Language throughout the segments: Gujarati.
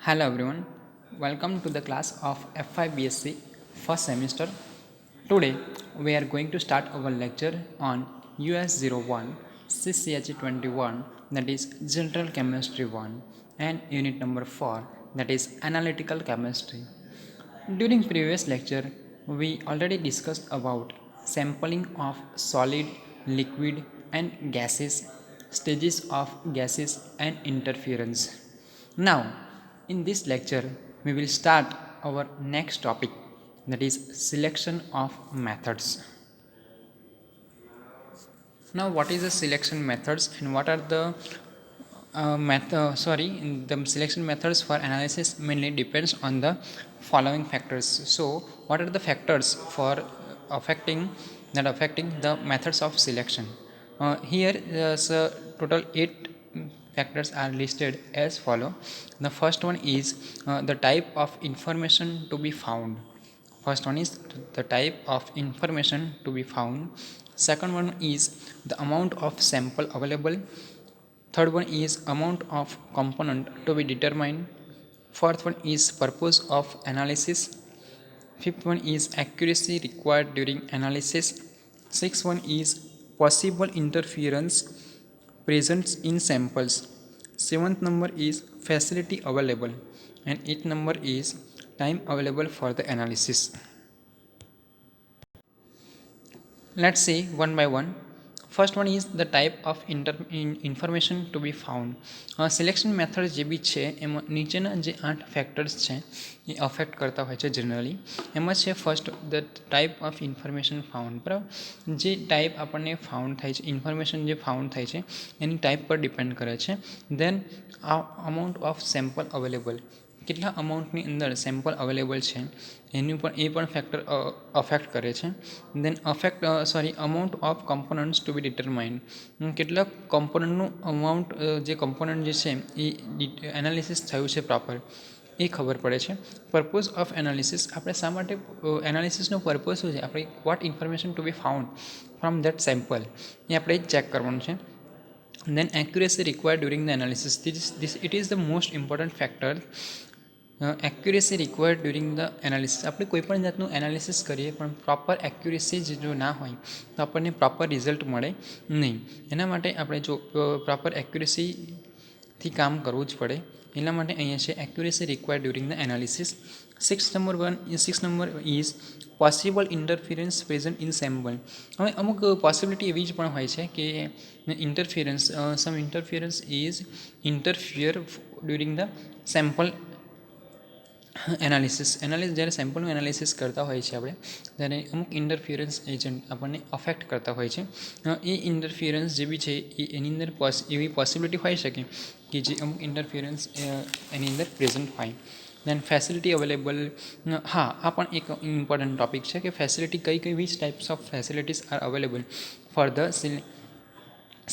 Hello everyone, welcome to the class of FIBSc first semester. Today we are going to start our lecture on US01 CCH 21, that is General Chemistry 1, and unit number 4, that is Analytical Chemistry. During previous lecture we already discussed about sampling of solid, liquid and gases, stages of gases and interference. Now, in this lecture, we will start our next topic, that is selection of methods. Now, what is the selection methods and what are the the selection methods for analysis mainly depends on the following factors. So, what are the factors for affecting the methods of selection? Here, so total 8 factors are listed as follow. The first one is the type of information to be found. First one is the type of information to be found. Second one is the amount of sample available. Third one is amount of component to be determined. Fourth one is purpose of analysis. Fifth one is accuracy required during analysis. Sixth one is possible interference present in samples. Seventh number is facility available, and eighth number is time available for the analysis. Let's see one by one. First one is the type of information to be found. Selection method જે બી છે એમાં નીચેના જે 8 ફેક્ટર્સ છે એ અફેક્ટ કરતા હોય છે જનરલી. એમાં છે first the type of information found, બરાબર. જે ટાઈપ આપણને ફાઉન્ડ થાય છે, ઇન્ફોર્મેશન જે ફાઉન્ડ થાય છે એની ટાઈપ પર ડિપેન્ડ કરે છે. Then amount of sample available, કેટલા અમાઉન્ટની અંદર સેમ્પલ અવેલેબલ છે એનું પણ એ પણ ફેક્ટર અફેક્ટ કરે છે. Then amount of components to be determined, કેટલાક કમ્પોનન્ટનું અમાઉન્ટ, જે કમ્પોનન્ટ જે છે એ એનાલિસિસ થયું છે પ્રોપર એ ખબર પડે છે. પર્પઝ ઓફ એનાલિસિસ, આપણે શા માટે એનાલિસિસનો પર્પઝ શું છે, આપણે what information to be found from that sample એ આપણે ચેક કરવાનું છે. Then accuracy required during the analysis, it is the most important factor. Accuracy required during the analysis, આપણે કોઈ પણ જાતનું એનાલિસિસ કરીએ પણ પ્રોપર એક્યુરેસી જો ના હોય તો આપણને પ્રોપર રિઝલ્ટ મળે નહીં. એના માટે આપણે જો પ્રોપર એક્યુરેસીથી કામ કરવું જ પડે. એટલા માટે અહીંયા છે accuracy required during the analysis. Six number is possible interference present in sample. હવે અમુક પોસિબિલિટી એવી જ પણ હોય છે કે interference is interfere during the sample analysis. જ્યારે સેમ્પલનું એનાલિસિસ કરતા હોય છે આપણે ત્યારે અમુક ઇન્ટરફિયરન્સ એજન્ટ આપણને અફેક્ટ કરતા હોય છે. એ ઇન્ટરફિયરન્સ જે બી છે એ એની અંદર એવી પોસિબિલિટી હોઈ શકે કે જે અમુક ઇન્ટરફિયરન્સ એની અંદર પ્રેઝન્ટ હોય. દેન ફેસિલિટી અવેલેબલ, હા આ પણ એક ઇમ્પોર્ટન્ટ ટોપિક છે કે ફેસિલિટી કઈ which types of facilities R available for the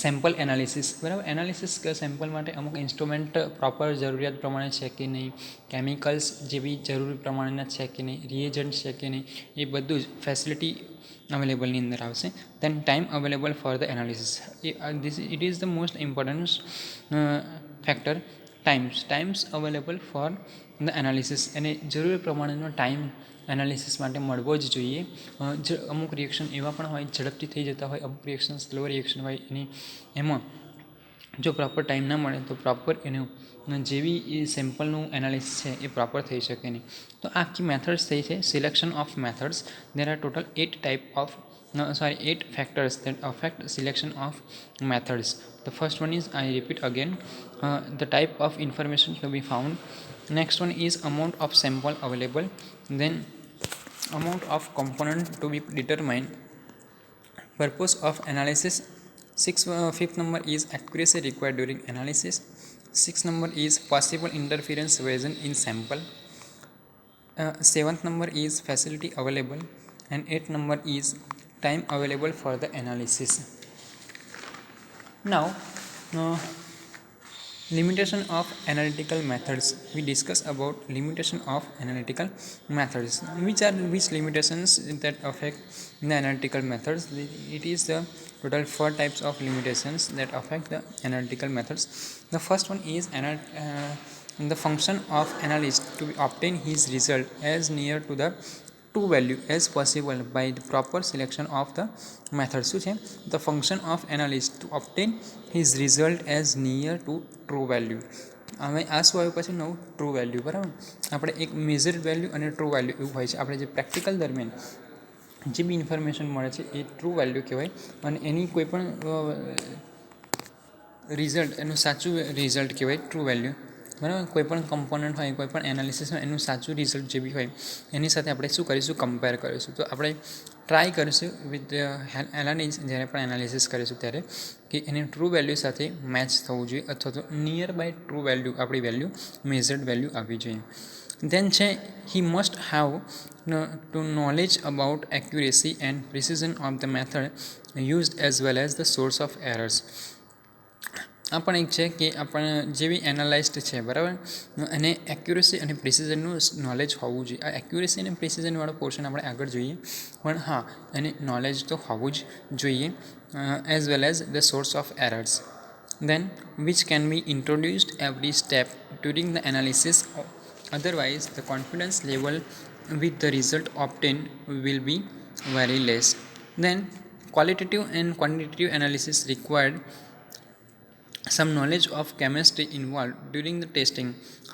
sample analysis, બરાબર. એનાલિસિસ સેમ્પલ માટે અમુક ઇન્સ્ટ્રુમેન્ટ પ્રોપર જરૂરિયાત પ્રમાણે છે કે નહીં, કેમિકલ્સ જે બી જરૂરી પ્રમાણેના છે કે નહીં, રિએજન્ટ છે કે નહીં, એ બધું જ ફેસિલિટી અવેલેબલની અંદર આવશે. Then time available for the analysis, it is the most important factor. Times available for the analysis, અને જરૂર પ્રમાણેનો ટાઈમ એનાલિસિસ માટે મળવો જ જોઈએ. અમુક રિએક્શન એવા પણ હોય ઝડપથી થઈ જતા હોય, અમુક રિએક્શન સ્લો રિએક્શન હોય એમાં જો પ્રોપર ટાઈમ ના મળે તો પ્રોપર એનું જેવી એ સેમ્પલનું એનાલિસિસ છે એ પ્રોપર થઈ શકે નહીં. તો આ આખી મેથડ્સ થઈ છે selection of methods. There are total 8 factors that affect selection of methods. The first one is, I repeat again, the type of information to be found. Next one is amount of sample available. Then amount of component to be determined. Purpose of analysis. Fifth number is accuracy required during analysis. Sixth number is possible interference present in sample. Seventh number is facility available, and eighth number is time available for the analysis. Now limitation of analytical methods. We discuss about limitation of analytical methods. Which limitations that affect the analytical methods? It is the total 4 types of limitations that affect the analytical methods. The first one is the function of analyst to obtain his result as near to the true value as possible by the proper selection of the method. શું છે? the function of analyst to obtain his result as near to true value. હવે આ શું આવ્યું પછી નવું ટ્રુ વેલ્યુ, બરાબર. આપણે એક મેઝર્ડ વેલ્યુ અને ટ્રુ વેલ્યુ એવું હોય છે. આપણે જે પ્રેક્ટિકલ દરમિયાન જે બી ઇન્ફોર્મેશન મળે છે એ ટ્રુ વેલ્યુ કહેવાય, અને એની કોઈ પણ રિઝલ્ટ એનું સાચું રિઝલ્ટ કહેવાય ટ્રુ વેલ્યુ, બરાબર. કોઈ પણ કમ્પોનન્ટ હોય, કોઈ પણ એનાલિસિસ હોય, એનું સાચું રિઝલ્ટ જે બી હોય એની સાથે આપણે શું કરીશું? કમ્પેર કરીશું. તો આપણે ટ્રાય કરીશું વિથ એનાલિસ, જ્યારે પણ એનાલિસિસ કરીશું ત્યારે કે એની ટ્રુ વેલ્યુ સાથે મેચ થવું જોઈએ, અથવા તો નિયર બાય ટ્રુ વેલ્યુ આપણી વેલ્યુ મેઝર્ડ વેલ્યુ આવવી જોઈએ. દેન છે he must have to knowledge about accuracy and precision of the method used as well as the source of errors. આ પણ એક છે કે આપણે જે બી એનાલાઇઝડ છે, બરાબર, અને એક્યુરેસી અને પ્રિસિઝનનું નોલેજ હોવું જોઈએ. આ એક્યુરેસી અને પ્રિસિઝનવાળો પોર્શન આપણે આગળ જોઈએ, પણ હા, એને નોલેજ તો હોવું જ જોઈએ, as well as the source of errors. then which can be introduced every step during the analysis, otherwise the confidence level with the result obtained will be very less. then qualitative and quantitative analysis required some knowledge of chemistry involve during the testing.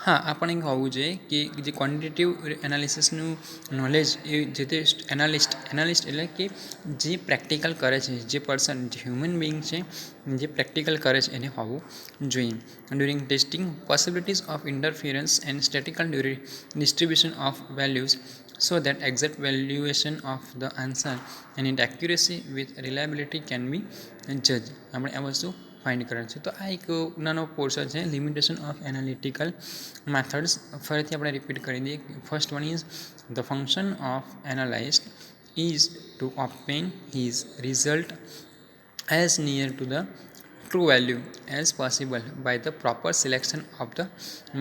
હા, આ પણ એક હોવું જોઈએ કે જે ક્વોન્ટિટેટિવ એનાલિસિસનું નોલેજ એ જે તે એનાલિસ્ટ એટલે કે જે પ્રેક્ટિકલ કરે છે, જે પર્સન, જે હ્યુમન બિંગ છે, જે પ્રેક્ટિકલ કરે છે એને હોવું જોઈએ. During testing possibilities of interference and statical distribution of values so that exact valuation of the answer and its accuracy with reliability can be judged. આપણે આ વસ્તુ ફાઇન્ડ કરવાનું છે. તો આ એક નાનો પોર્શન છે, લિમિટેશન ઓફ એનાલિટિકલ મેથડ્સ. ફરીથી આપણે રિપીટ કરી દઈએ. First one is the function of analyst is to obtain his result as near to the true value as possible by the proper selection of the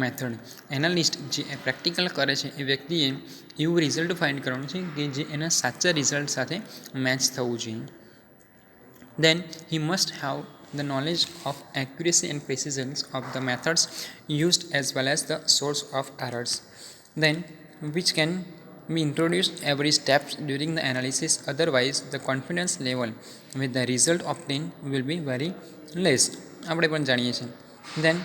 method. Analyst જે પ્રેક્ટિકલ કરે છે એ વ્યક્તિએ એવું રિઝલ્ટ ફાઇન્ડ કરવાનું છે કે જે એના સાચા રિઝલ્ટ સાથે મેચ થવું જોઈએ. then he must have the knowledge of accuracy and precision of the methods used as well as the source of errors, then which can be introduced every step during the analysis, otherwise the confidence level with the result obtained will be very less. આપણે પણ જાણીએ છીએ. then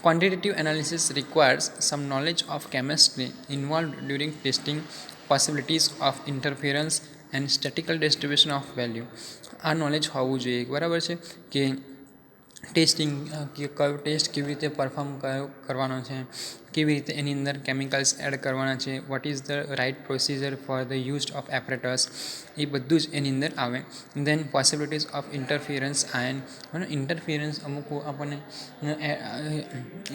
quantitative analysis requires some knowledge of chemistry involved during testing possibilities of interference and statistical distribution of value. આ નોલેજ હોવું જોઈએ, બરાબર છે, કે ટેસ્ટિંગ કે કયો ટેસ્ટ કેવી રીતે પરફોર્મ કરવાનો છે, કેવી રીતે એની અંદર કેમિકલ્સ એડ કરવાના છે, what is the right procedure for the use of apparatus, એ બધું જ એની અંદર આવે. Then possibilities of interference ion, અને ઇન્ટરફિયરન્સ અમુક આપણને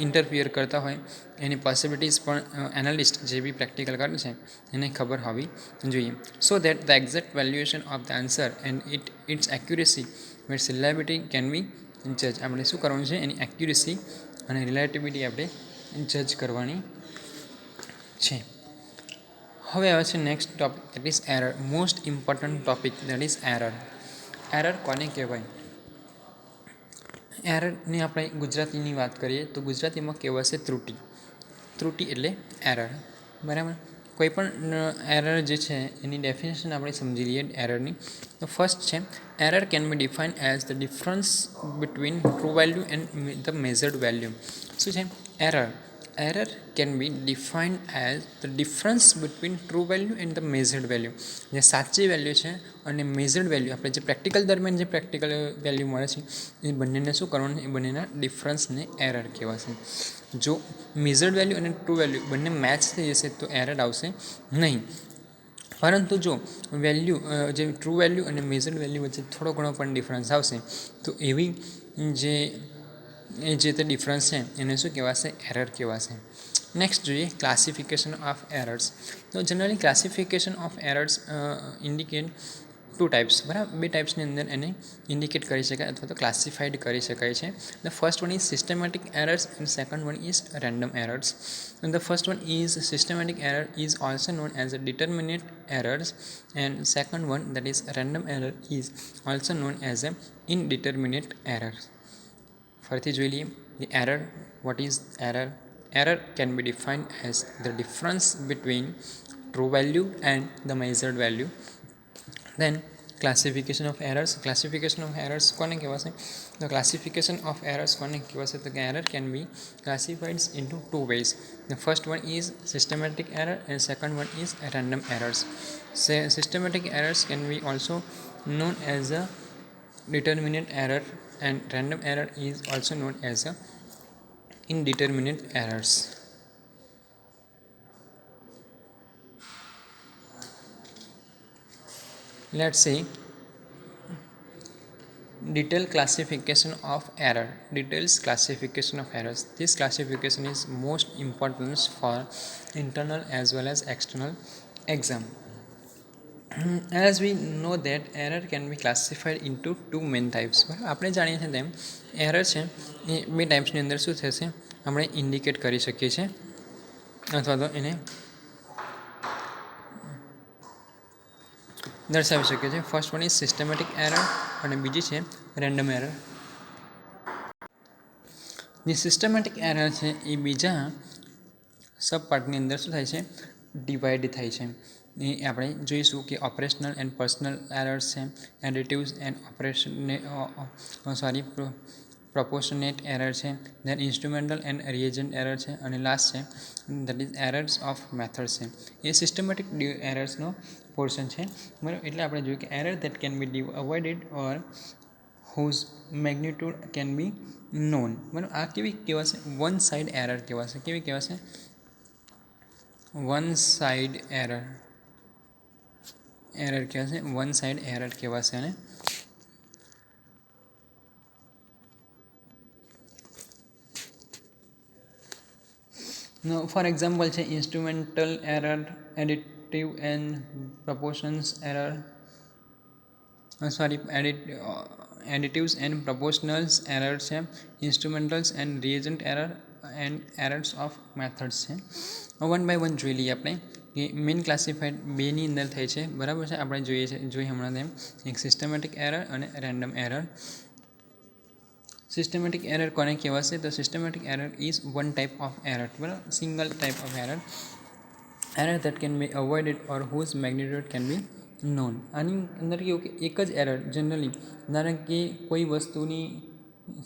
ઇન્ટરફિયર કરતા હોય એની પોસિબિલિટીઝ પણ એનાલિસ્ટ જે બી પ્રેક્ટિકલ કરે છે એને ખબર હોવી જોઈએ. So that the exact valuation of the answer and its accuracy with reliability can be જજ. આપણે શું કરવાનું છે? એની એક્યુરેસી અને રિલાયબિલિટી આપણે જજ કરવાની છે. હવે આવે છે next topic, that is error. Most important topic, that is error. Error કોને કહેવાય? એરરની આપણે ગુજરાતીની વાત કરીએ તો ગુજરાતીમાં કહેવાશે ત્રુટિ. ત્રુટિ એટલે એરર, બરાબર. કોઈ પણ એરર જે છે એની ડેફિનેશન આપણે સમજી લઈએ એરરની. તો ફર્સ્ટ છે, error can be defined as the difference between true value and the measured value. શું છે error can be defined as the difference between true value and the measured value. જે સાચી વેલ્યુ છે અને મેઝર્ડ વેલ્યુ, આપણે જે પ્રેક્ટિકલ દરમિયાન જે પ્રેક્ટિકલ વેલ્યુ મળે છે એ બંનેને શું કરવાનું? એ બંનેના ડિફરન્સને એરર કહેવાશે. જો મેઝર્ડ વેલ્યુ અને ટ્રુ વેલ્યુ બંને મેચ થઈ જશે તો એરર આવશે નહીં. પરંતુ જો વેલ્યુ જે ટ્રુ વેલ્યુ અને મેઝર્ડ વેલ્યુ વચ્ચે થોડો ઘણો પણ ડિફરન્સ આવશે તો એવી જે તે ડિફરન્સ છે એને શું કહેવાશે? એરર કહેવાશે. નેક્સ્ટ જોઈએ ક્લાસિફિકેશન ઓફ એરર્સ. તો generally classification of errors indicate two types, બરાબર. બે ટાઈપ્સની અંદર એને ઇન્ડિકેટ કરી શકાય અથવા તો ક્લાસિફાઈડ કરી શકાય છે. The first one is systematic errors and second one is random errors. The first one is systematic error is also known as a determinate errors and second one that is random error is also known as a indeterminate error. ફરીથી જોઈ લઈએ. The error, what is error? Error can be defined as the difference between true value and the measured value. Then classification of errors. Classification of errors કોને કહેવાશે? The classification of errors કોને કહેવાશે? તો કે error can be classified into two ways. The first one is systematic error and second one is random errors. Systematic errors can be also known as a determinate error, and random error is also known as a indeterminate errors. Let's see detailed classification of error. Details classification of errors. This classification is most important for internal as well as external exam. As we know that error can be classified into two main types. આપણે જાણીએ છીએ તેમ એરર છે એ બે ટાઈપ્સની અંદર શું થશે આપણે ઇન્ડિકેટ કરી શકીએ છીએ અથવા તો એને દર્શાવી શકીએ છીએ. First one is systematic error અને બીજી છે રેન્ડમ એરર. જે સિસ્ટમેટિક એરર છે એ બીજા સબ પાર્ટની અંદર શું થાય છે ડિવાઈડ થાય છે. એ આપણે જોઈશું કે ઓપરેશનલ એન્ડ પર્સનલ એરર્સ છે, એડિટિવ્સ એન્ડ પ્રોપોર્શનેટ એરર છે, દેન ઇન્સ્ટ્રુમેન્ટલ એન્ડ રિએજન્ટ એરર છે અને લાસ્ટ છે that is errors of method છે. એ સિસ્ટમેટિક એરર્સનો પોર્શન છે બરાબર. એટલે આપણે જોયું કે error that can be avoided or whose magnitude can be known. બરાબર. આ કેવી કહેવાશે? વન સાઇડ એરર કહેવાશે. કેવી કહેવાશે? વન સાઇડ એરર કહેવાશે. વન સાઇડ એરર કહેવાશે. અને ફોર એક્ઝામ્પલ છે instrumental error, additive and proportions error, additives and proportionals error છે, instrumentals and reagent error and errors of methods છે. વન બાય વન જોઈ લઈએ આપણે કે મેઇન ક્લાસિફાઈડ બેની અંદર થાય છે બરાબર છે. આપણે જોઈએ હમણાં તેમ એક સિસ્ટમેટિક એરર અને રેન્ડમ એરર. સિસ્ટમેટિક એરર કોને કહેવાશે? તો systematic error is one type of error. બરાબર. Single type of error that can be avoided or whose magnitude can be known. આની અંદર કેવું કે એક જ એરર જનરલી ધારો કે કોઈ વસ્તુની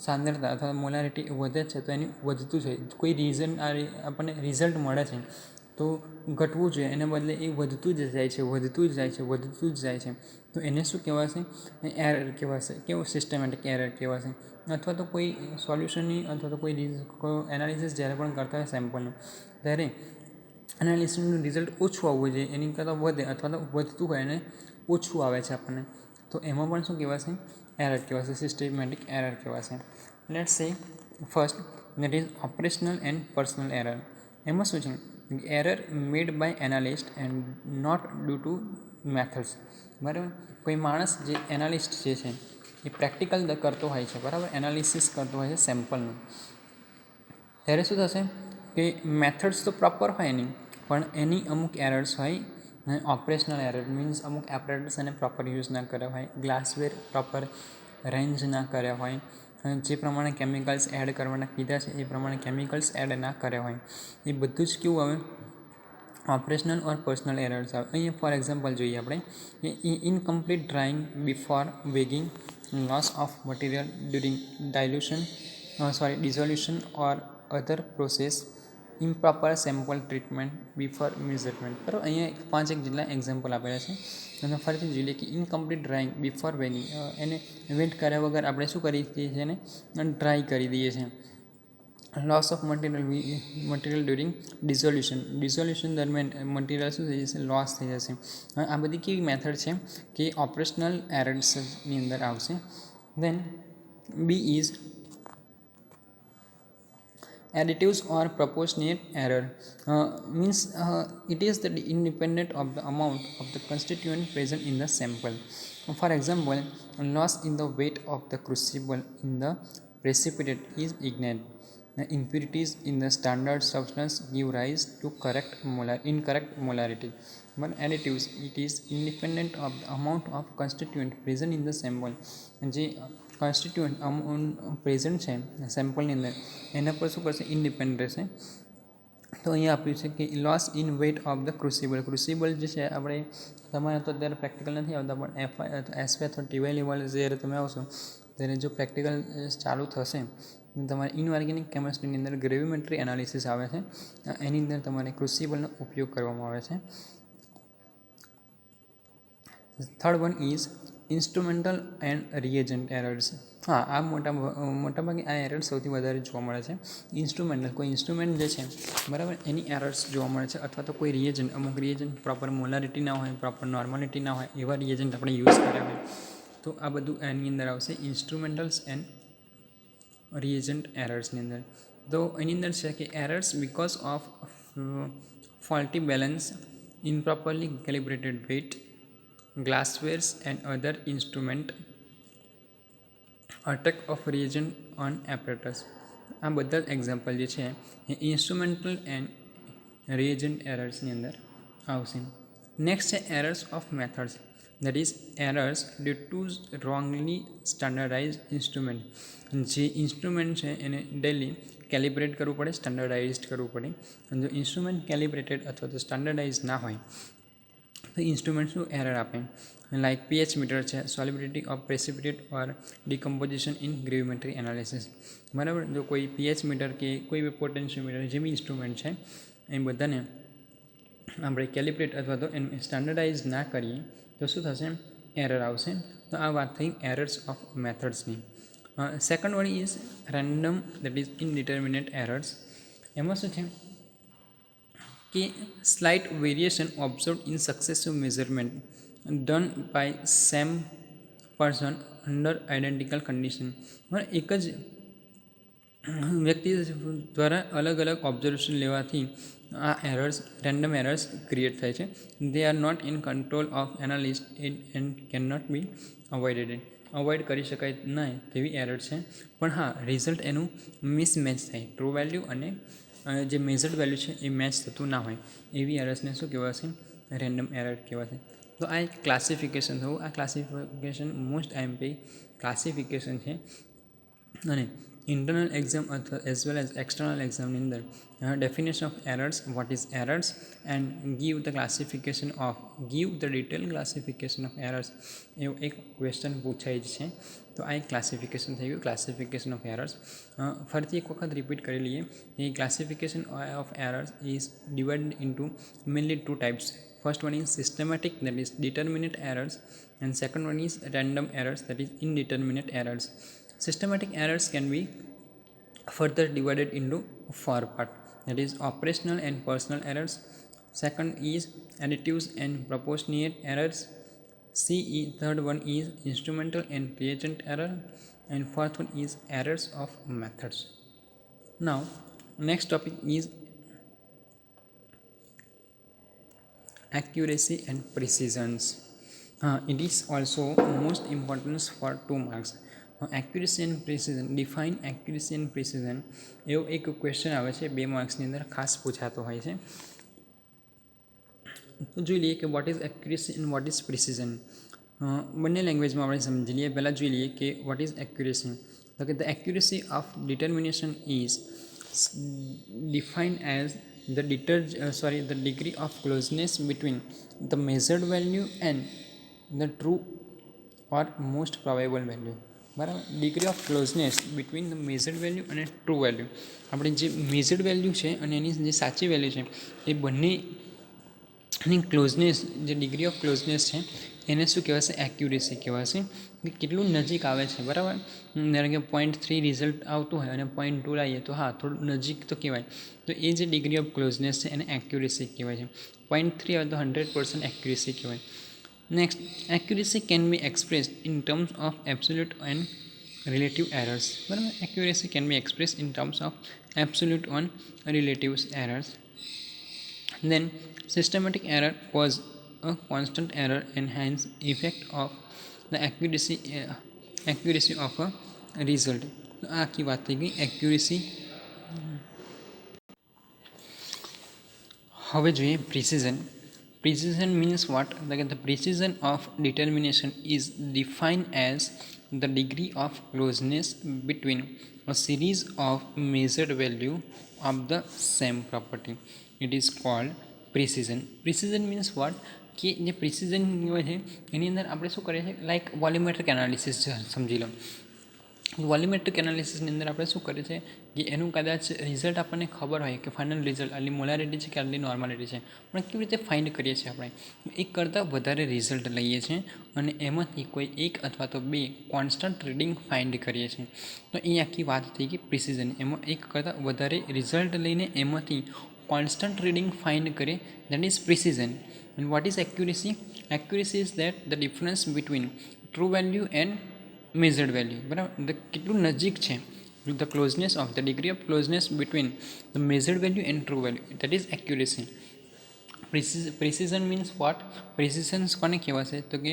સાંદ્રતા અથવા મોલારિટી વધે છે તો એની વધતું છે. કોઈ રીઝન આપણને રિઝલ્ટ મળે છે તો ઘટવું જોઈએ એને બદલે એ વધતું જ જાય છે. તો એને શું કહેવાશે? એરર કહેવાશે. કેવું? સિસ્ટમેટિક એરર કહેવાશે. અથવા તો કોઈ સોલ્યુશનની અથવા તો કોઈ એનાલિસિસ જ્યારે પણ કરતા હોય સેમ્પલનું ત્યારે એનાલિસિસનું રિઝલ્ટ ઓછું આવવું જોઈએ, એની કરતાં વધે અથવા તો વધતું હોય અને ઓછું આવે છે આપણને, તો એમાં પણ શું કહેવાશે? એરર કહેવાશે. સિસ્ટમેટિક એરર કહેવાશે. Let's say first that is operational and personal error. એમાં શું છે? Error made by analyst and not due to methods. બરાબર. કોઈ માણસ જે એનાલિસ્ટ જે છે એ પ્રેક્ટિકલ કરતો હોય છે બરાબર, એનાલિસિસ કરતો હોય છે સેમ્પલનું, ત્યારે શું થશે કે મેથડ્સ તો પ્રોપર હોય નહીં પણ એની અમુક એરર્સ હોય. ઓપરેશનલ એરર મીન્સ અમુક એપરેટસ એને પ્રોપર યુઝ ના કર્યા હોય, ગ્લાસવેર પ્રોપર રેન્જ ના કર્યા હોય, જે પ્રમાણે કેમિકલ્સ એડ કરવાના કીધા છે એ પ્રમાણે કેમિકલ્સ એડ ના કર્યા હોય, એ બધું જ કેવું આવે? ઓપરેશનલ ઓર પર્સનલ એરર્સ આવે. અહીંયા ફોર એક્ઝામ્પલ જોઈએ આપણે incomplete drying before weighing, loss of material during dissolution or other process, improper sample treatment before measurement. બરાબર. અહીંયા 5 જેટલા એક્ઝામ્પલ આપેલા છે અને ફરીથી જોઈ લઈએ કે ઇનકમ્પ્લીટ ડ્રાઇંગ બિફોર વેગિંગ, એને વેટ કર્યા વગર આપણે શું કરી દઈએ છીએ? એને ડ્રાય કરી દઈએ છીએ. લોસ ઓફ મટીરિયલ ડ્યુરિંગ ડિઝોલ્યુશન દરમિયાન મટીરિયલ શું થઈ જશે? લોસ થઈ જશે. આ બધી કેવી મેથડ છે કે ઓપરેશનલ એરર્સની અંદર આવશે. Then B is additives or proportionate error. Means it is the independent of the amount of the constituent present in the sample. For example, loss in the weight of the crucible in the precipitate is ignited. The impurities in the standard substance give rise to incorrect molarity. But additives, it is independent of the amount of constituent present in the sample. જે કોન્સ્ટિટ્યુઅન્ટ પ્રેઝન્ટ છે સેમ્પલની અંદર એના પર શું કરશે? ઇન્ડિપેન્ડન્ટ રહેશે. તો અહીંયા આપ્યું છે કે loss in weight of the crucible જે છે આપણે તમારે તો અત્યારે પ્રેક્ટિકલ નથી આવતા પણ એસવાય અથવા ટીવાય લેવલ જ્યારે તમે આવશો ત્યારે જો પ્રેક્ટિકલ ચાલુ થશે તમારે ઇનઓર્ગેનિક કેમિસ્ટ્રીની અંદર ગ્રેવિમેટ્રી એનાલિસિસ આવે છે, એની અંદર તમારે ક્રુસિબલનો ઉપયોગ કરવામાં આવે છે. Third one is instrumental and reagent errors. હા, આ મોટાભાગે આ એરર્સ સૌથી વધારે જોવા મળે છે. ઇન્સ્ટ્રુમેન્ટલ કોઈ ઇન્સ્ટ્રુમેન્ટ જે છે બરાબર એની એરર્સ જોવા મળે છે, અથવા તો કોઈ રિએજન્ટ અમુક રિએજન્ટ પ્રોપર મોલારિટી ના હોય, પ્રોપર નોર્માલિટી ના હોય એવા રિએજન્ટ આપણે યુઝ કર્યા હોય તો આ બધું એની અંદર આવશે ઇન્સ્ટ્રુમેન્ટલ્સ એન્ડ રિએજન્ટ એરર્સની અંદર. તો એની અંદર છે કે errors because of faulty balance, improperly calibrated weight, glasswares and other instrument, attack of reagent on apparatus. આ બધા જ એક્ઝામ્પલ જે છે એ ઇન્સ્ટ્રુમેન્ટલ એન્ડ રિએજન્ટ એરર્સની અંદર આવશે. નેક્સ્ટ છે errors of methods, that is errors due to wrongly standardize instrument. જે ઇન્સ્ટ્રુમેન્ટ છે એને ડેલી કેલિબ્રેટ કરવું પડે, સ્ટાન્ડર્ડાઇઝ કરવું પડે. અને જો ઇન્સ્ટ્રુમેન્ટ કેલિબ્રેટેડ અથવા તો સ્ટાન્ડર્ડાઇઝ ના હોય તો ઇન્સ્ટ્રુમેન્ટ શું એરર આપે, લાઇક પીએચ મીટર છે, સોલિબિલિટી ઓફ પ્રેસિપિટેટ ઓર ડિકમ્પોઝિશન ઇન ગ્રેવિમેટ્રી એનાલિસિસ. બરાબર, જો કોઈ પીએચ મીટર કે કોઈ બી પોટેન્શિયોમીટર જે બી ઇન્સ્ટ્રુમેન્ટ છે એ બધાને આપણે કેલિબ્રેટ અથવા તો એને સ્ટાન્ડર્ડાઇઝ ના કરીએ તો શું થશે, એરર આવશે. તો આ વાત થઈ એરર્સ ઓફ મેથડ્સની. Second one is random, that is indeterminate errors. એમાં શું છે કે slight variation observe in successive measurement done by same person under identical condition. એક જ વ્યક્તિ દ્વારા અલગ અલગ ઓબ્ઝર્વેશન લેવાથી આ એરર્સ, રેન્ડમ એરર્સ ક્રિએટ થાય છે. They are not in control of analyst and can not be avoided. Avoid કરી શકાય નહીં તેવી એરર છે, પણ હા રિઝલ્ટ એનું મિસમેચ થાય, ટ્રુ વેલ્યુ અને જે મેઝર્ડ વેલ્યુ છે એ મેચ થતું ના હોય એવી એરર્સને શું કહેવાશે, રેન્ડમ એરર કહેવાશે. તો આ એક ક્લાસિફિકેશન થયું. આ ક્લાસિફિકેશન મોસ્ટ આઈએમપી ક્લાસિફિકેશન છે અને ઇન્ટરનલ એક્ઝામ અથવા એઝ વેલ એઝ એક્સટર્નલ એક્ઝામની અંદર definition of errors, what is errors and give the classification of, give the detail classification of errors એવું એક ક્વેશ્ચન પૂછાય જ છે. તો આ એક ક્લાસિફિકેશન થઈ ગયું, ક્લાસિફિકેશન ઓફ એરર્સ. ફરીથી એક વખત રિપીટ કરી લઈએ. એ classification of errors is divided into mainly two types. First one is systematic, that is determinate errors, and second one is random errors, that is indeterminate errors. Systematic errors can be further divided into 4 parts, that is operational and personal errors. Second is additives and proportionate errors. Third one is instrumental and reagent error, and fourth one is errors of methods. Now next topic is accuracy and precision. It is also most important for 2 marks. Accuracy and precision, define accuracy and precision એવો એક ક્વેશ્ચન આવે છે 2 માર્ક્સની અંદર, ખાસ પૂછાતો હોય છે. તો જોઈ લઈએ કે what is accuracy and what is precision. બંને લેંગ્વેજમાં આપણે સમજી લઈએ. પહેલાં જોઈ લઈએ કે વોટ ઇઝ એક્યુરેસી. તો કે the accuracy of determination is defined as the degree of closeness between the measured value and the true or most probable value. બરાબર, degree of closeness between the measured value અને ટ્રુ વેલ્યુ. આપણે જે મેઝર્ડ વેલ્યુ છે અને એની જે સાચી વેલ્યુ છે એ બંનેની ક્લોઝનેસ, જે ડિગ્રી ઓફ ક્લોઝનેસ છે એને શું કહેવાશે, એક્યુરેસી કહેવાશે. કેટલું નજીક આવે છે. બરાબર, ધારો કે 0.3 રિઝલ્ટ આવતું હોય અને 0.2 લાવીએ તો હા થોડું નજીક તો કહેવાય. તો એ જે ડિગ્રી ઓફ ક્લોઝનેસ છે એને એક્યુરેસી કહેવાય છે. 0.3 આવે તો 100% એક્યુરેસી કહેવાય. Next, accuracy can be expressed in terms of absolute and relative errors. બરાબર, accuracy can be expressed in terms of absolute on relative errors. Then systematic error was a constant error and hence effect of the accuracy of a result. તો આ આખી વાત થઈ ગઈ એક્યુરેસી. હવે જોઈએ precision. Precision means what? The precision of determination is defined as the degree of closeness between a series of measured value of the same property. It is called precision. Precision means what? કે જે પ્રિસિઝન હોય છે એની અંદર આપણે શું કરીએ છીએ, લાઈક વોલ્યુમેટ્રિક એનાલિસિસ સમજી લો. વોલ્યુમેટ્રિક એનાલિસિસની અંદર આપણે શું કરીએ છીએ કે એનું કદાચ રિઝલ્ટ આપણને ખબર હોય કે ફાઇનલ રિઝલ્ટ આટલી મોલારિટી છે કે આટલી નોર્માલિટી છે, પણ કેવી રીતે ફાઇન્ડ કરીએ છીએ આપણે? એક કરતાં વધારે રિઝલ્ટ લઈએ છીએ અને એમાંથી કોઈ એક અથવા તો બે કોન્સ્ટન્ટ રીડિંગ ફાઇન્ડ કરીએ છીએ. તો એ આખી વાત થઈ ગઈ પ્રિસિઝન. એમાં એક કરતાં વધારે રિઝલ્ટ લઈને એમાંથી કોન્સ્ટન્ટ રીડિંગ ફાઇન્ડ કરીએ, that is precision. And what is accuracy? Accuracy is that the difference between true value and measured value. બરાબર, કેટલું નજીક છે, the closeness of the degree of closeness between the measured value and true value, that is accuracy. Precision means what? Precision કોને કહેવાશે? તો કે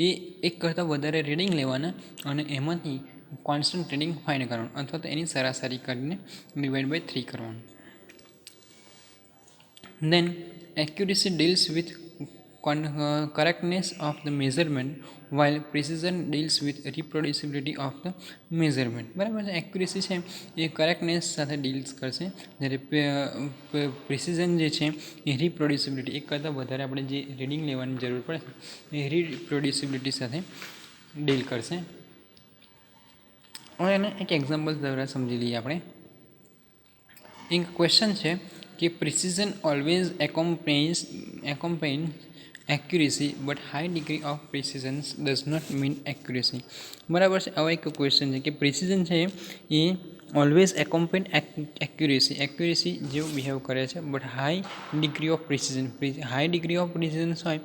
એ એક કરતાં વધારે રીડિંગ લેવાના અને એમાંથી કોન્સ્ટન્ટ રીડિંગ ફાઇન્ડ કરવાનું અથવા તો એની સરાસરી કરીને ડિવાઈડ બાય 3 કરવાનું. Then accuracy deals with correctness of the measurement, while precision deals with reproducibility of the measurement. બરાબર છે. એક્યુરેસી છે એ કરેક્ટનેસ સાથે ડીલ્સ કરશે, જ્યારે પ્રિસિઝન જે છે એ રિપ્રોડ્યુસિબિલિટી, એક કરતાં વધારે આપણે જે રીડિંગ લેવાની જરૂર પડે છે એ રિપ્રોડ્યુસિબિલિટી સાથે ડીલ કરશે. હવે એને એક એક્ઝામ્પલ દ્વારા સમજી લઈએ આપણે. એક ક્વેશ્ચન છે કે precision always accompanies accuracy but high degree of precision does not mean accuracy. બરાબર છે. આવો એક ક્વેશ્ચન છે કે પ્રિસિઝન છે એ ઓલવેઝ એકોમ્પેન એક્યુરેસી જેવું બિહેવ કરે છે, but high degree of precision, high degree of precision હોય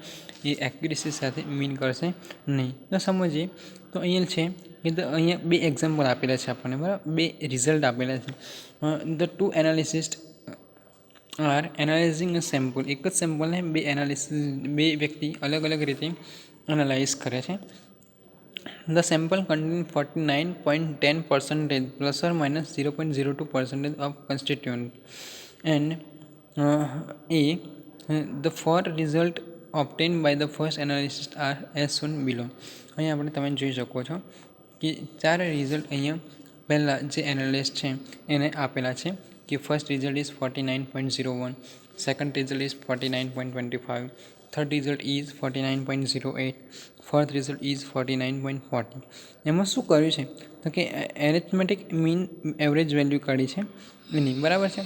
એ એક્યુરેસી સાથે મીન કરશે નહીં. તો સમજીએ તો અહીંયા છે કે અહીંયા બે એક્ઝામ્પલ આપેલા છે આપણને, બરાબર, બે રિઝલ્ટ આપેલા છે. The two analysts are analyzing a sample. એક જ સેમ્પલને બે વ્યક્તિ અલગ અલગ રીતે એનાલાઇઝ કરે છે. The sample contains 49.10% plus or minus 0.02% of constituent, and the four results obtained by the first analysis are as shown below. અહીંયા આપણે તમે જોઈ શકો છો કે ચાર રિઝલ્ટ અહીંયા પહેલાં જે એનાલિસ્ટ છે એને આપેલા છે કે first result is 49.01, second result is 49.25, third result is 49.08, fourth result is 49.40. એમાં શું કર્યું છે તો કે એરિથમેટિક મીન એવરેજ વેલ્યુ કાઢી છે એની, બરાબર છે,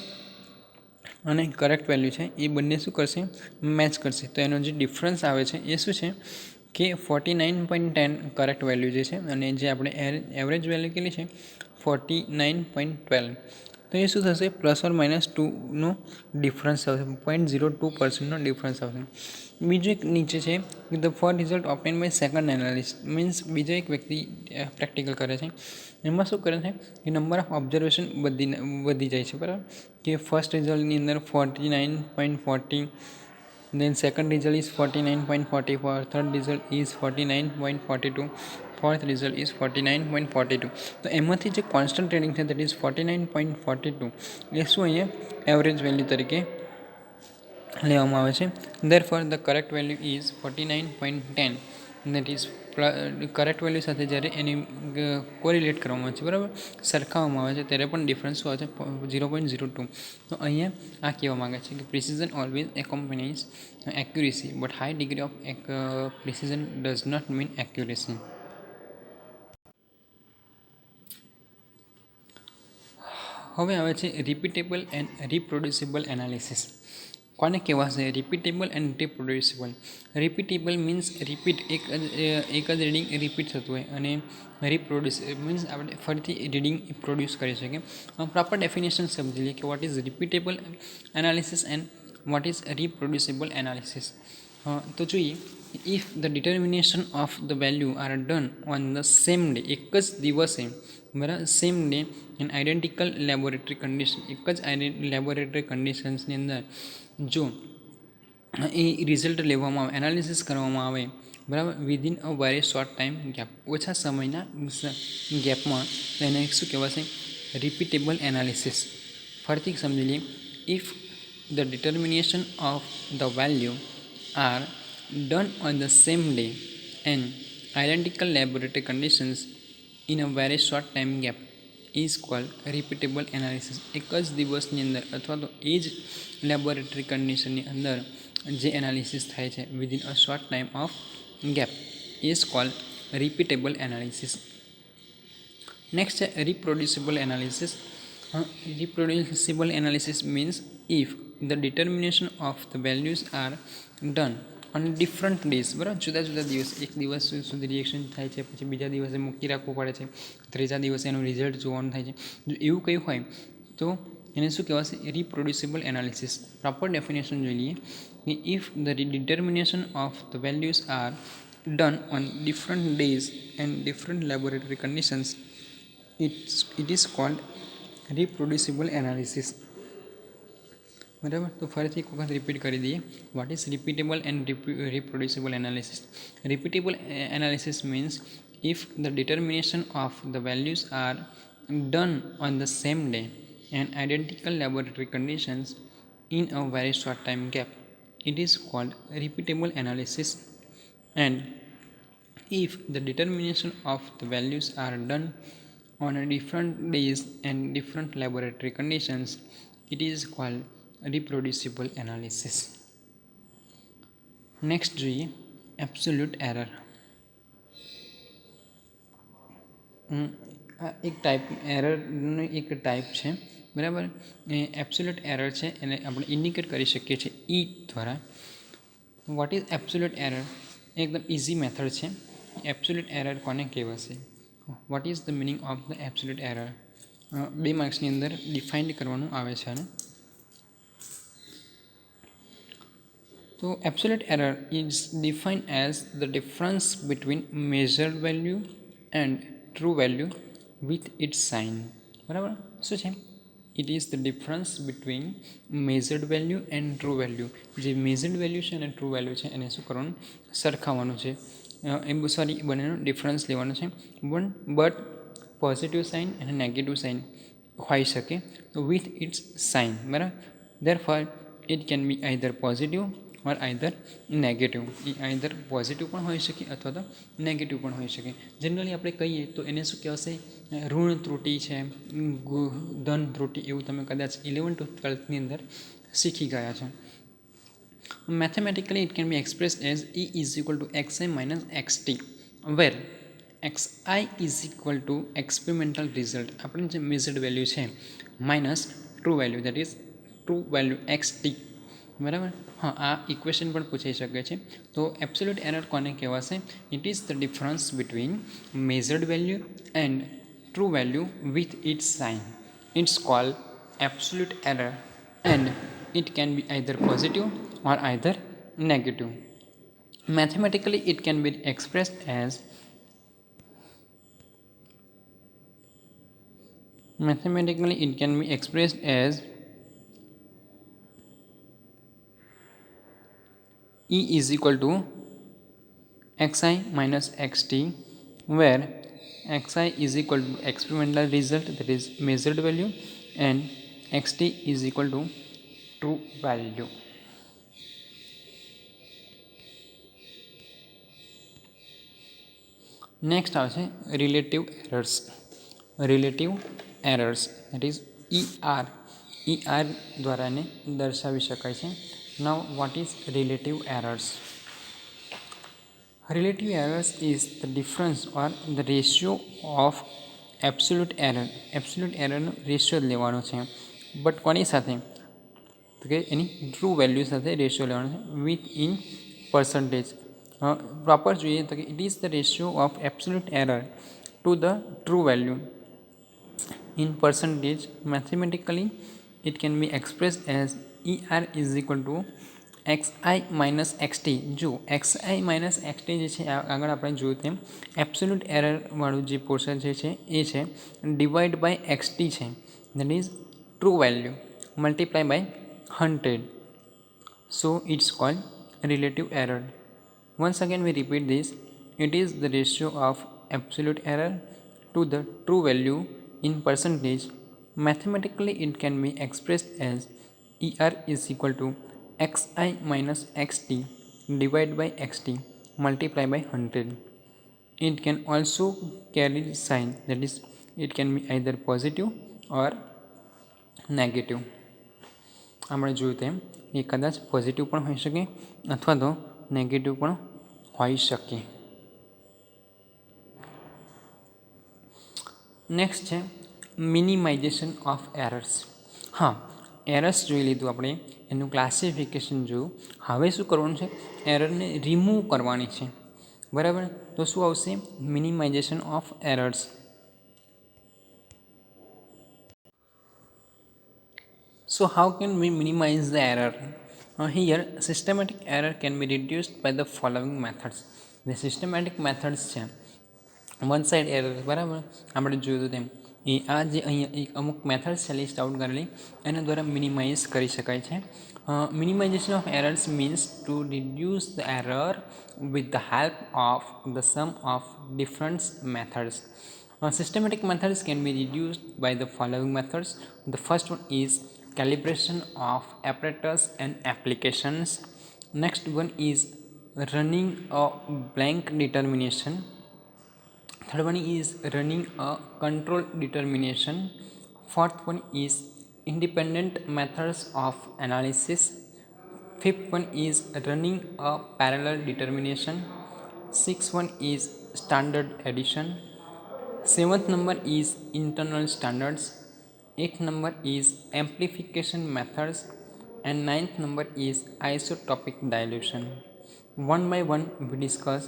અને કરેક્ટ વેલ્યુ છે એ બંને શું કરશે, મેચ કરશે. તો એનો જે ડિફરન્સ આવે છે એ શું છે કે 49.10 કરેક્ટ વેલ્યુ જે છે અને જે આપણે એવરેજ વેલ્યુ કેટલી છે 49.12. તો એ શું થશે, +or-2નો ડિફરન્સ આવશે, 0.02%નો ડિફરન્સ આવશે. બીજું એક નીચે છે the first result obtained by second analyst, means બીજો એક વ્યક્તિ પ્રેક્ટિકલ કરે છે. એમાં શું કરે છે કે નંબર ઓફ ઓબ્ઝર્વેશન વધી જાય છે, બરાબર, કે ફર્સ્ટ રિઝલ્ટની અંદર 49.40, then second result is 49.44, third result is 49.42, fourth result is 49.42. તો એમાંથી જે કોન્સ્ટન્ટ રીડિંગ છે દેટ ઇઝ 49.42 એ શું અહીંયા એવરેજ વેલ્યુ તરીકે લેવામાં આવે છે. Therefore the correct value is 49.10, that is correct value સાથે જ્યારે એની કોરિલેટ કરવામાં આવે છે, બરાબર, સરખાવવામાં આવે છે ત્યારે પણ ડિફરન્સ શું આવે છે 0.02. તો અહીંયા આ કહેવા માગે છે કે precision always accompanies accuracy but high degree of precision does not mean accuracy. હવે આવે છે રિપીટેબલ એન્ડ રિપ્રોડ્યુસિબલ એનાલિસિસ. કોને કહેવાશે repeatable and રિપ્રોડ્યુસિબલ? Repeatable means repeat, એક જ રીડિંગ રિપીટ થતું હોય, અને રિપ્રોડ્યુસ મીન્સ આપણે ફરીથી રીડિંગ પ્રોડ્યુસ કરી શકીએ. પ્રોપર ડેફિનેશન સમજી લઈએ કે what is repeatable analysis and what is reproducible analysis. તો જોઈએ, if the determination of the value are done on the same day, એક જ દિવસે, બરાબર, same day and identical laboratory condition, એક જ લેબોરેટરી કન્ડિશન્સની અંદર જો એ રિઝલ્ટ લેવામાં આવે, એનાલિસિસ કરવામાં આવે, બરાબર, within a very short time gap, ઓછા સમયના ગેપમાં, એને શું કહેવાશે, રિપીટેબલ એનાલિસિસ. ફરીથી સમજી લઈએ, if the determination of the value are done on the same day and identical laboratory conditions, in a very short time gap is called repeatable analysis. એક જ દિવસની અંદર અથવા તો એ જ લેબોરેટરી કન્ડિશનની અંદર જે એનાલિસિસ થાય છે within a short time of gap is called repeatable analysis. Next છે reproducible analysis. Reproducible analysis means if the determination of the values are done on different days. બરાબર, જુદા જુદા દિવસ, એક દિવસ સુધી રિએક્શન થાય છે, પછી બીજા દિવસે મૂકી રાખવું પડે છે, ત્રીજા દિવસે એનું રિઝલ્ટ જોવાનું થાય છે. જો એવું કંઈ હોય તો એને શું કહેવાશે? રિપ્રોડ્યુસિબલ એનાલિસિસ. પ્રોપર ડેફિનેશન જોઈ લઈએ કે if the determination of the values are done on different days and different laboratory conditions, it is called reproducible analysis. બરાબર, તો ફરીથી એક વખત રિપીટ કરી દઈએ. What is repeatable and reproducible analysis? Repeatable analysis means if the determination of the values are done on the same day and identical laboratory conditions in a very short time gap, it is called repeatable analysis. And if the determination of the values are done on a different days and different laboratory conditions, it is called reproducible analysis. Next જોઈએ absolute error. એક ટાઈપ એરરનો એક ટાઈપ છે, બરાબર. એ એબ્સોલ્યુટ એરર છે, એને આપણે ઇન્ડિકેટ કરી શકીએ છીએ ઈ દ્વારા. What is absolute error? એકદમ ઇઝી મેથડ છે. એબ્સોલ્યુટ એરર કોને કહેવાશે? What is the meaning of the absolute error? 2 માર્ક્સની અંદર ડિફાઇન્ડ કરવાનું આવે છે. અને તો absolute error is defined as the difference between measured value and true value with its sign. બરાબર, શું છે? It is the difference between measured value and true value. જે મેઝર્ડ વેલ્યુ છે અને ટ્રુ વેલ્યુ છે એને શું કરવાનું? સરખાવવાનું છે. બંનેનો ડિફરન્સ લેવાનો છે. બટ પોઝિટિવ સાઇન અને નેગેટિવ સાઇન હોઈ શકે તો વિથ ઇટ્સ સાઇન. બરાબર, therefore it can B either positive or either negative. A either positive પણ હોઈ શકે અથવા તો નેગેટિવ પણ હોઈ શકે. જનરલી આપણે કહીએ તો એને શું કહેવાશે? ઋણ ત્રુટિ છે, ધન ત્રુટિ, એવું તમે કદાચ 11th to 12th ની અંદર શીખી ગયા છો. Mathematically, it can be expressed as E is equal to xi minus xt, where xi is equal to experimental result, આપણે જે મેઝર્ડ વેલ્યુ છે, minus true value, that is true value xt. બરાબર, હા, આ ઇક્વેશન પણ પૂછાઈ શકે છે. તો એબ્સોલ્યુટ એરર કોને કહેવાશે? It is the difference between measured value and true value with its sign. It's called absolute error and it can be either positive or either negative. Mathematically, it can be expressed as E is equal to xi minus xt, where xi is equal to experimental result, that is measured value, and xt is equal to true value. Next આવે છે relative errors. Relative errors that is ER દ્વારા એને દર્શાવી શકાય છે. Now what is relative errors? Relative errors is the difference or the ratio of absolute error. Absolute એરરનો રેશિયો લેવાનો છે, બટ કોની સાથે? તો કે એની ટ્રુ વેલ્યુ સાથે રેશિયો લેવાનો છે વિથ ઇન પર્સન્ટેજ. પ્રોપર જોઈએ તો કે it is the ratio of absolute error to the true value in percentage. Mathematically it can be expressed as ER is equal to xi minus xt. જો xi માઇનસ xt જે છે, આગળ આપણે જોયું તેમ એબ્સોલ્યુટ એરરવાળું જે પોર્શન જે છે એ છે ડિવાઈડ બાય xt છે, that is true value, multiply by 100. So it's called relative error. Once again we repeat this. It is the ratio of absolute error to the true value in percentage. Mathematically it can be expressed as ER is equal to xi minus xt divided by xt multiplied by 100. It can also carry sign, that is it can be either positive or negative. આપણે જોયું તેમ એ કદાચ પોઝિટિવ પણ હોઈ શકે અથવા તો નેગેટિવ પણ હોઈ શકે. નેક્સ્ટ છે મિનિમાઇઝેશન ઓફ એરર્સ. હા, એરર્સ જોઈ લીધું આપણે, એનું ક્લાસિફિકેશન જોયું. હવે શું કરવાનું છે? એરરને રિમૂવ કરવાની છે. બરાબર, તો શું આવશે? Minimization of errors. So how can we minimize the error? Here systematic error can be reduced by the following methods. The systematic methods છે વન સાઇડ એરર, બરાબર આપણે જોયું તેમ એ આ જે અહીંયા એક અમુક મેથડ્સ છે લિસ્ટ આઉટ કરેલી, એના દ્વારા મિનિમાઇઝ કરી શકાય છે. Minimization of errors means to reduce the error with the help of the some of different methods. Systematic methods can be reduced by the following methods. The first one is calibration of apparatus and applications. Next one is running a blank determination. Third one is running a control determination. Fourth one is independent methods of analysis. Fifth one is running a parallel determination. Sixth one is standard addition. Seventh number is internal standards. Eighth number is amplification methods. And ninth number is isotopic dilution. One by one we discuss.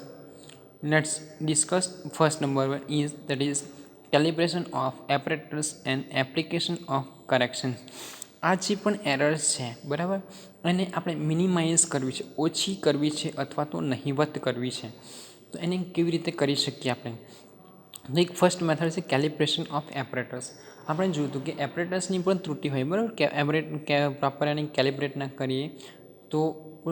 Let's discuss first number one is, that is calibration of apparatus and application of correction. આ જે પણ એરર્સ છે, બરાબર, એને આપણે મિનિમાઇઝ કરવી છે, ઓછી કરવી છે અથવા તો નહિવત કરવી છે. તો એને કેવી રીતે કરી શકીએ આપણે? તો એક ફર્સ્ટ મેથડ છે કેલિબ્રેશન ઓફ એપરેટસ. આપણે જોયું હતું કે એપરેટસની પણ ત્રુટિ હોય, બરાબર, કે પ્રોપર એને કેલિબ્રેટ ના કરીએ તો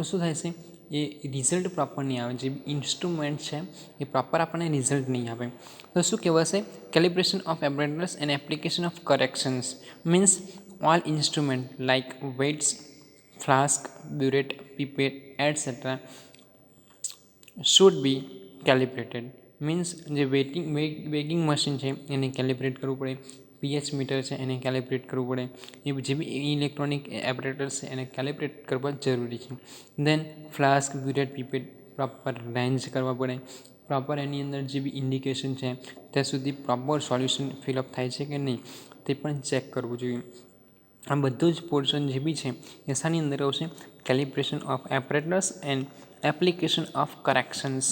શું થાય છે? એ રિઝલ્ટ પ્રોપર નહીં આવે. જે ઇન્સ્ટ્રુમેન્ટ છે એ પ્રોપર આપણને રિઝલ્ટ નહીં આપે. તો શું કહેવાશે? Calibration of apparatus and application of corrections means all instrument like weights, flask, burette, pipette etcetera should be calibrated. Means જે વેગિંગ મશીન છે એને કેલિબ્રેટ કરવું પડે, પીએચ મીટર છે એને કેલિબ્રેટ કરવું પડે, એ જે બી ઇલેક્ટ્રોનિક એપરેટર્સ છે એને કેલિબ્રેટ કરવા જરૂરી છે. દેન ફ્લાસ્ક, બ્યુરેટ, પીપેટ પ્રોપર રેન્જ કરવા પડે, પ્રોપર એની અંદર જે બી ઇન્ડિકેશન છે ત્યાં સુધી પ્રોપર સોલ્યુશન ફિલઅપ થાય છે કે નહીં તે પણ ચેક કરવું જોઈએ. આ બધું જ પોર્શન જે બી છે એ શાની અંદર આવશે? Calibration of apparatus and application of corrections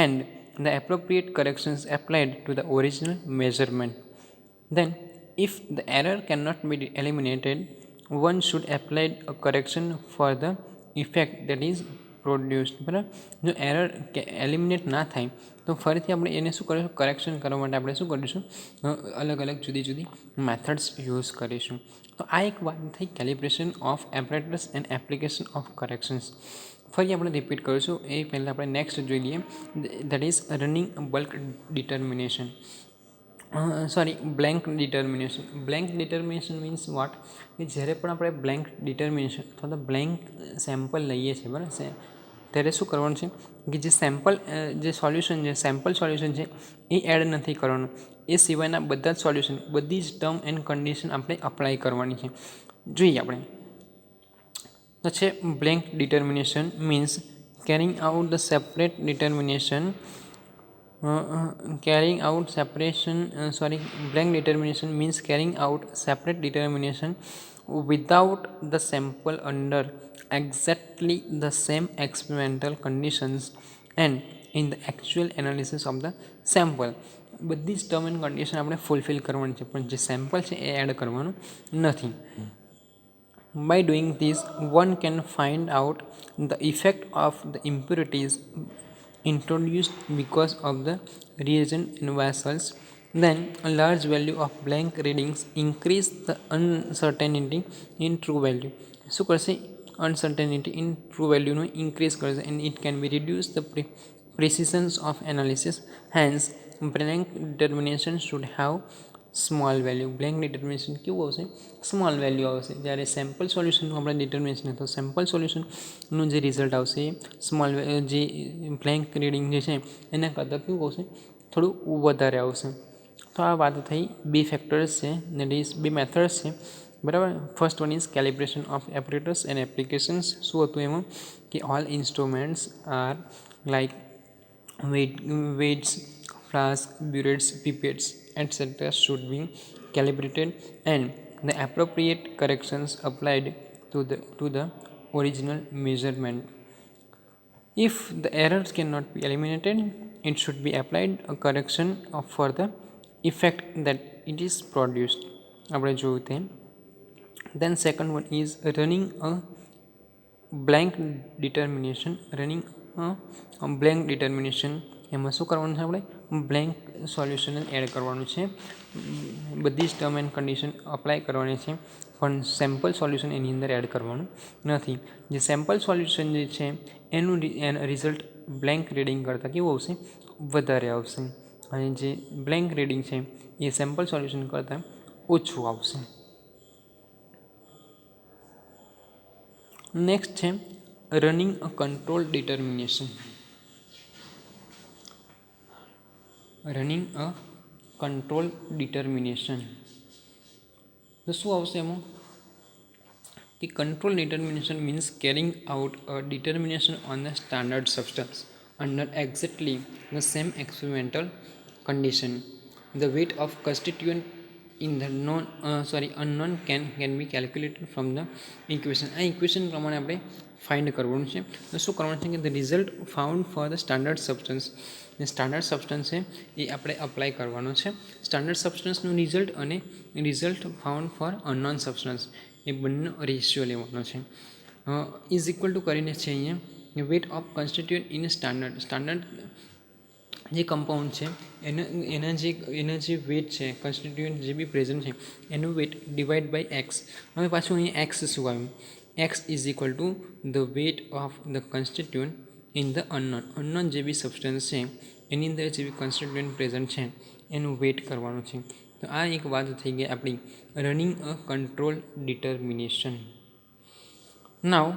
and the appropriate corrections applied to the original measurement. Then, if the error cannot be eliminated, one should apply a correction for the effect that is produced. બરાબર, જો એરર એલિમિનેટ ના થાય તો ફરીથી આપણે એને શું કરીશું? કરેક્શન કરવા માટે આપણે શું કરીશું? અલગ અલગ જુદી જુદી મેથડ્સ યુઝ કરીશું. તો આ એક વાત થઈ calibration of apparatus and application of corrections. ફરી આપણે રિપીટ કરીશું. એ પહેલાં આપણે નેક્સ્ટ જોઈ લઈએ, that is running bulk determination. Blank determination. Blank determination means what? કે જ્યારે પણ આપણે બ્લેન્ક ડિટર્મિનેશન અથવા તો બ્લેન્ક સેમ્પલ લઈએ છીએ, બરાબર, ત્યારે શું કરવાનું છે કે જે સેમ્પલ જે સોલ્યુશન છે, સેમ્પલ સોલ્યુશન છે એ એડ નથી કરવાનું. એ સિવાયના બધા જ સોલ્યુશન, બધી જ ટર્મ એન્ડ કન્ડિશન આપણે અપ્લાય કરવાની છે. જોઈએ આપણે તો છે blank determination means carrying out the separate determination blank determination means carrying out separate determination without the sample under exactly the same experimental conditions and in the actual analysis of the sample. બધી જ ટર્મ એન્ડ કન્ડિશન આપણે ફૂલફિલ કરવાની છે, પણ જે સેમ્પલ છે એ એડ કરવાનું નથી. By doing this, one can find out the effect of the impurities introduced because of the reagent in vessels. Then, a large value of blank readings increase the uncertainty in true value. શું કરશે? Uncertainty in true value નું increase કરશે, and it can be reduce the precision of analysis. Hence, blank determination should have small value. Blank determination કેવું આવશે? સ્મોલ વેલ્યુ આવશે. જ્યારે સેમ્પલ સોલ્યુશનનું આપણે ડિટર્મિનેશન તો સેમ્પલ સોલ્યુશનનું જે રિઝલ્ટ આવશે એ સ્મોલ જે બ્લેન્ક રીડિંગ જે છે એના કરતાં કેવું આવશે? થોડું વધારે આવશે. તો આ વાત થઈ બે ફેક્ટર્સ છે, દેટ ઇઝ બે મેથડ્સ છે, બરાબર. First one is calibration of apparatus and applications. શું હતું એમાં? કે all instruments are like weights, flasks, burettes, pipettes, etc. should be calibrated and the appropriate corrections applied to the original measurement. If the errors cannot be eliminated, it should be applied a correction for the effect that it is produced. આપણે જોયું તેમ. Then second one is running a blank determination. Blank determination એમાં શું કરવાનું છે? આપણે બ્લેન્ક સોલ્યુશન એડ કરવાનું છે, બધી જ ટર્મ એન્ડ કન્ડિશન અપ્લાય કરવાની છે, પણ સેમ્પલ સોલ્યુશન એની અંદર એડ કરવાનું નથી. જે સેમ્પલ સોલ્યુશન જે છે એનું રિઝલ્ટ બ્લેન્ક રીડિંગ કરતાં કેવું આવશે? વધારે આવશે. અને જે બ્લેન્ક રીડિંગ છે એ સેમ્પલ સોલ્યુશન કરતાં ઓછું આવશે. નેક્સ્ટ છે running a control determination. Running a control determination તો શું આવશે એમાં? કે control determination means carrying out a determination on the standard substance under exactly the same experimental condition. The weight of constituent in the unknown can be calculated from the equation. આ ઇક્વેશન પ્રમાણે આપણે ફાઇન્ડ કરવાનું છે. તો શું કરવાનું છે કે the result found for the standard substance. જે સ્ટાન્ડર્ડ સબસ્ટન્સ છે એ આપણે અપ્લાય કરવાનો છે. સ્ટાન્ડર્ડ સબસ્ટન્સનું રિઝલ્ટ અને result found for unknown substance એ બંનેનો રેશિયો લેવાનો છે. ઇઝ ઇક્વલ ટુ કરીને છે અહીંયા વેટ ઓફ કન્સ્ટિટ્યુઅન્ટ ઇન સ્ટાન્ડર્ડ જે કમ્પાઉન્ડ છે એના જે વેટ છે કન્સ્ટિટ્યુઅન્ટ જે બી પ્રેઝન્ટ છે એનું વેટ ડિવાઈડ બાય એક્સ. હવે પાછું અહીંયા એક્સ શું આવ્યું? X is equal to the weight of the constituent in the unknown જે બી સબસ્ટન્સ છે એની અંદર જે બી કન્સ્ટિટ્યુઅન્ટ પ્રેઝન્ટ છે એનું વેટ કરવાનું છે. તો આ એક વાત થઈ ગઈ આપણી running a control determination. Now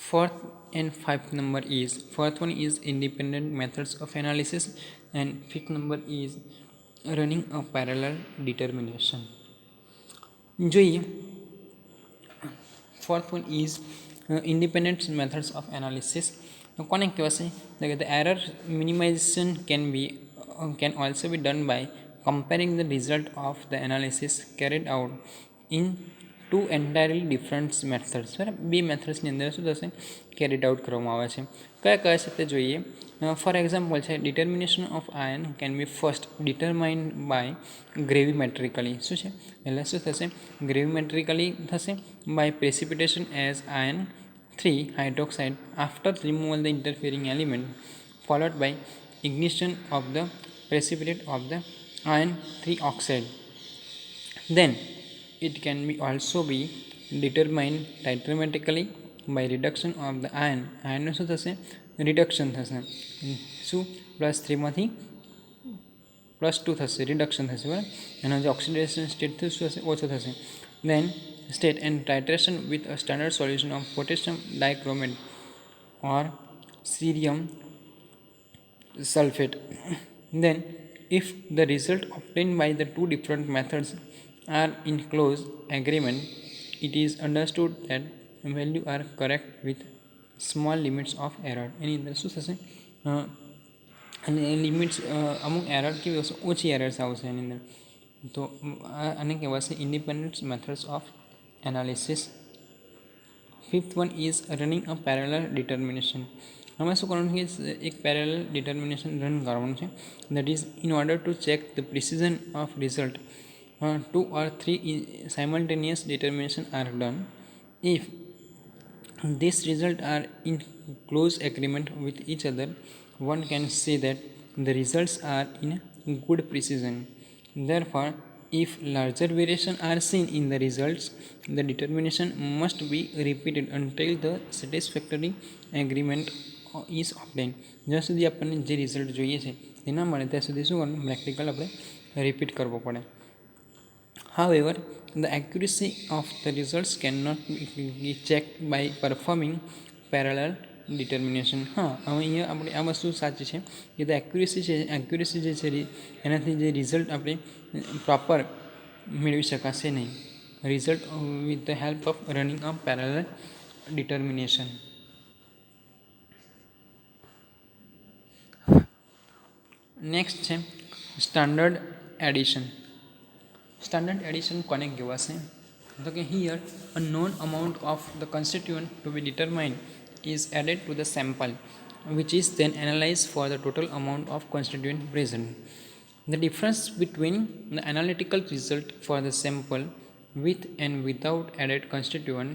fourth and fifth number is, fourth one is independent methods of analysis and fifth number is running a parallel determination. જોઈએ fourth one is independent methods of analysis. કોને કહેવાશે? The error minimization can also be done by comparing the result of the analysis carried out in two entirely different methods. બરાબર, બે મેથડ્સની અંદર શું થશે? કેરીડ આઉટ કરવામાં આવે છે. કયા કયા છે તે જોઈએ. ફોર એક્ઝામ્પલ છે determination of iron can be first determined by gravimetrically. શું છે? એટલે શું થશે? ગ્રેવિમેટ્રિકલી થશે by precipitation as iron 3 hydroxide after removal the interfering element followed by ignition of the precipitate of the iron 3 oxide. Then it can be also be determined diadramatically by reduction of the iron. Iron શું થશે? રિડક્શન થશે. શું? +3 માંથી +2 થશે, રિડક્શન થશે. બરાબર, એનો જે ઓક્સિડેશન સ્ટેટ શું થશે? ઓછો થશે. Then state and titration with a standard solution of potassium dichromate or cerium sulfate. Then if the result obtained by the two different methods are in close agreement, it is understood that value are correct with small limits of error. એની અંદર શું થશે? અને લિમિટ્સ અમુક એરર કેવી હશે? ઓછી એરર્સ આવશે એની અંદર. તો આને કહેવાશે independent methods of analysis. Fifth one is running a parallel determination. અમે શું કરવાનું છે? એક પેરેલલ ડિટર્મિનેશન રન કરવાનું છે. That is in order to check the precision of result 2 or 3 simultaneous determination are done. If these results are in close agreement with each other, one can say that the results are in good precision. Therefore, if larger variations are seen in the results, the determination must be repeated until the satisfactory agreement is obtained. જ્યાં સુધી આપણને જે રિઝલ્ટ જોઈએ છે તે ના મળે ત્યાં સુધી શું કરવાનું, પ્રેક્ટિકલ આપણે રિપીટ કરવો પડે. However, the accuracy of the results cannot be checked by performing parallel determination. હા, હવે અહીંયા આપણે આ વસ્તુ સાચી છે કે ધ એક્યુરેસી જે છે એનાથી જે રિઝલ્ટ આપણે પ્રોપર મેળવી શકાશે નહીં. Result with the help of running a parallel determination. Next છે સ્ટાન્ડર્ડ એડિશન. સ્ટાન્ડર્ડ એડિશન કોને કહેવાશે? તો કે here a known amount of the constituent to be determined is added to the sample, which is then analyzed for the total amount of constituent present. The difference between the analytical result for the sample with and without added constituent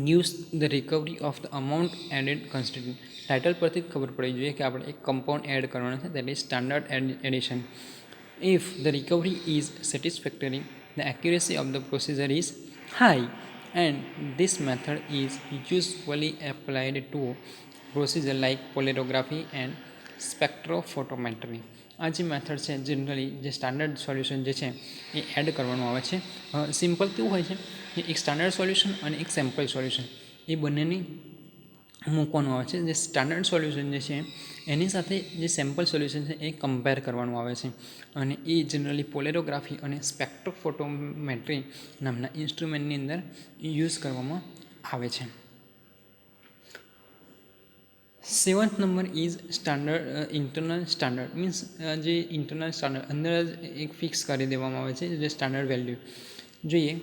gives the recovery of the amount added constituent. Title પરથી જ ખબર પડી જોઈએ કે આપણે એક કમ્પાઉન્ડ એડ કરવાનો છે, that is standard addition. If the recovery is satisfactory, the accuracy of the procedure is high, and this method is usually applied to procedures like polarography and spectrophotometry. આ જે મેથડ છે જનરલી જે સ્ટાન્ડર્ડ સોલ્યુશન જે છે એ એડ કરવાનું આવે છે. સિમ્પલ કેવું હોય છે કે એક સ્ટાન્ડર્ડ સોલ્યુશન અને એક સેમ્પલ સોલ્યુશન એ બંનેની મૂકવાનું આવે છે. જે સ્ટાન્ડર્ડ સોલ્યુશન જે છે એની સાથે જે સેમ્પલ સોલ્યુશન છે એ કમ્પેર કરવાનું આવે છે, અને એ જનરલી પોલેરોગ્રાફી અને સ્પેક્ટ્રોફોટોમેટ્રી નામના ઇન્સ્ટ્રુમેન્ટની અંદર યુઝ કરવામાં આવે છે. 7th number is standard internal standard. Means જે ઇન્ટરનલ સ્ટાન્ડર્ડ અંદર જ એક ફિક્સ કરી દેવામાં આવે છે જે સ્ટાન્ડર્ડ વેલ્યુ જોઈએ.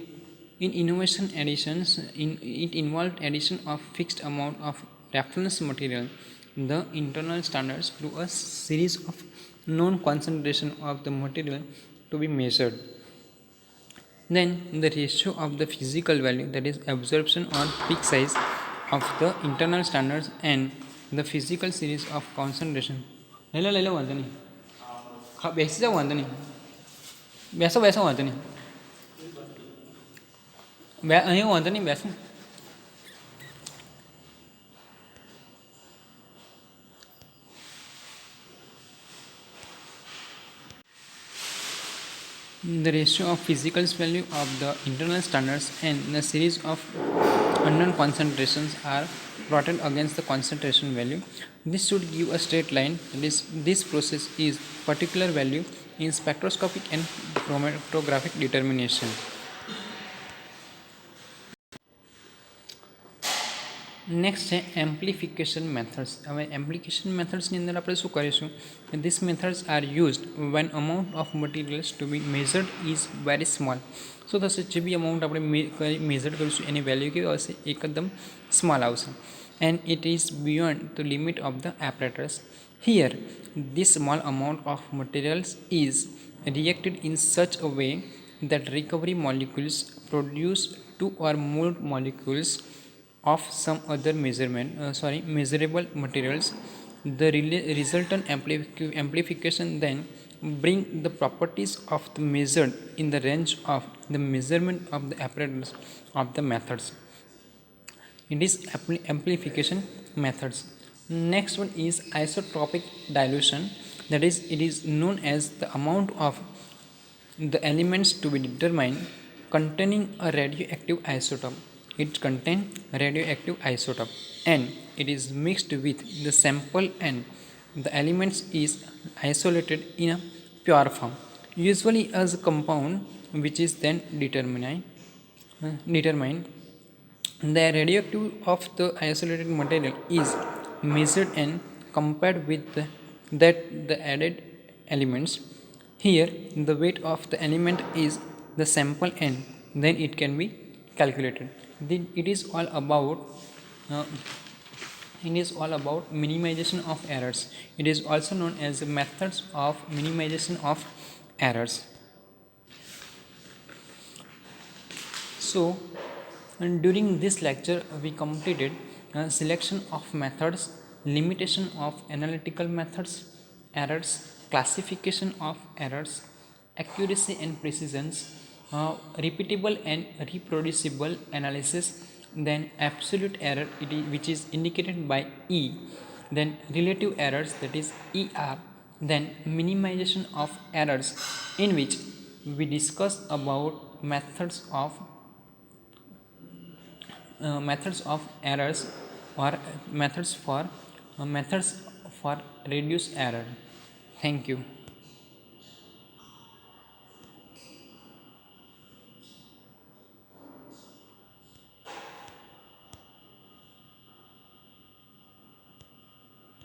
In innovation additions, it involved addition of fixed amount of reference material, the internal standards, to a series of known concentration of the material to be measured. Then the ratio of the physical value, that is absorption or peak size of the internal standards, and the physical series of concentration. લઈ લો વાંધો નહીં, બેસી જાઓ વાંધો નહીં, બેસો વાંધો નહીં, અહીં વાંધો નહીં, બેસો. The ratio of physical value of the internal standards and the series of unknown concentrations are plotted against the concentration value. This should give a straight line. This process is particular value in spectroscopic and chromatographic determination. Next છે એમ્પ્લિફિકેશન મેથડ્સ. હવે એમ્પ્લિફિકેશન મેથડ્સની અંદર આપણે શું કરીશું કે this methods are used when amount of materials to be measured is very small. શું થશે? જે બી અમાઉન્ટ આપણે મેઝર કરીશું એની વેલ્યુ કેવી આવશે? એકદમ સ્મોલ આવશે. And it is beyond the limit of the apparatus. Here this small amount of materials is reacted in such a way that recovery molecules produce 2 or more molecules of some other measurable materials. The resultant amplification then bring the properties of the measured in the range of the measurement of the apparatus of the methods. It is amplification methods. Next one is isotopic dilution. That is, it is known as the amount of the elements to be determined containing a radioactive isotope. It contains radioactive isotope and it is mixed with the sample, and the elements is isolated in a pure form, usually as a compound, which is then determined. The radioactivity of the isolated material is measured and compared with the added elements. Here the weight of the element is the sample, and then it can be calculated. It is all about minimization of errors. It is also known as the methods of minimization of errors. So during this lecture we completed selection of methods, limitation of analytical methods, errors, classification of errors, accuracy and precision, repeatable and reproducible analysis, then absolute error, which is indicated by E, then relative errors, that is ER, then minimization of errors, in which we discuss about methods of errors, or methods for reduce error. Thank you.